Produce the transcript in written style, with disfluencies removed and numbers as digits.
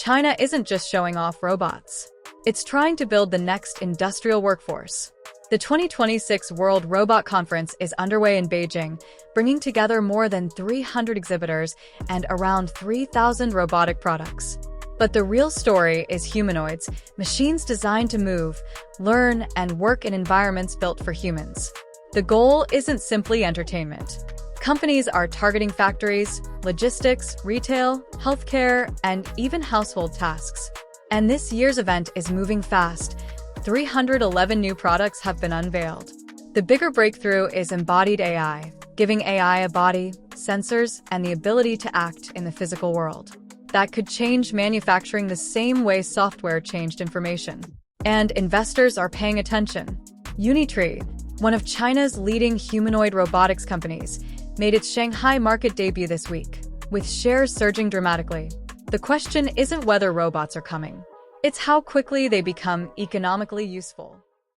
China isn't just showing off robots. It's trying to build the next industrial workforce. The 2026 World Robot Conference is underway in Beijing, bringing together more than 300 exhibitors and around 3,000 robotic products. But the real story is humanoids, machines designed to move, learn, and work in environments built for humans. The goal isn't simply entertainment. Companies are targeting factories, logistics, retail, healthcare, and even household tasks. And this year's event is moving fast. 311 new products have been unveiled. The bigger breakthrough is embodied AI, giving AI a body, sensors, and the ability to act in the physical world. That could change manufacturing the same way software changed information. And investors are paying attention. Unitree, one of China's leading humanoid robotics companies, made its Shanghai market debut this week, with shares surging dramatically. The question isn't whether robots are coming. It's how quickly they become economically useful.